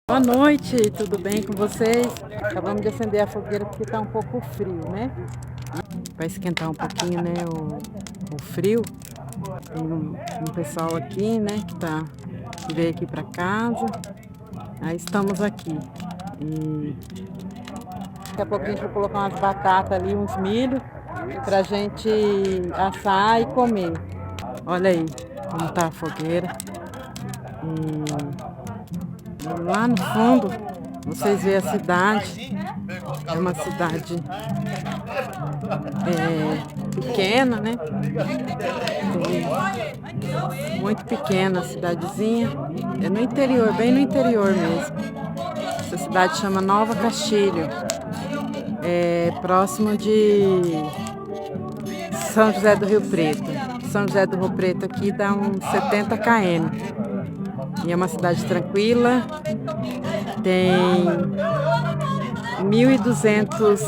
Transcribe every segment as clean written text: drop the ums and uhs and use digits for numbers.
Boa noite, tudo bem com vocês? Acabamos de acender a fogueira porque tá um pouco frio, né? Vai esquentar um pouquinho, né, o frio. Tem um pessoal aqui, né, que veio aqui pra casa. Aí estamos aqui. E daqui a pouquinho a gente vai colocar umas batatas ali, uns milho, pra gente assar e comer. Olha aí como tá a fogueira. E lá no fundo, vocês veem a cidade. É uma cidade pequena, né? Muito pequena a cidadezinha. É no interior, bem no interior mesmo. Essa cidade chama Nova Castilho. É próximo de São José do Rio Preto. São José do Rio Preto aqui dá uns 70 km. E é uma cidade tranquila. Tem 1.200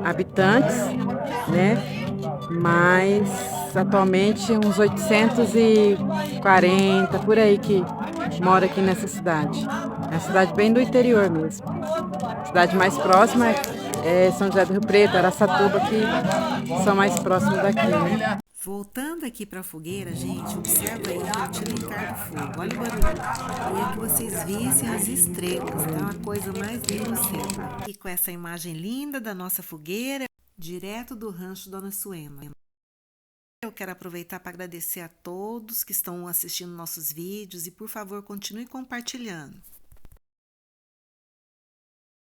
habitantes, né? Mas atualmente uns 840 por aí que mora aqui nessa cidade. É uma cidade bem do interior mesmo. A cidade mais próxima é São José do Rio Preto, Araçatuba, que são mais próximos daqui, né? Voltando aqui para a fogueira, gente, observa aí o utilitar do fogo. Olha o barulho. Queria que vocês vissem as estrelas, tá? Uma coisa mais linda no céu. E com essa imagem linda da nossa fogueira, direto do rancho Dona Suema. Eu quero aproveitar para agradecer a todos que estão assistindo nossos vídeos e, por favor, continue compartilhando.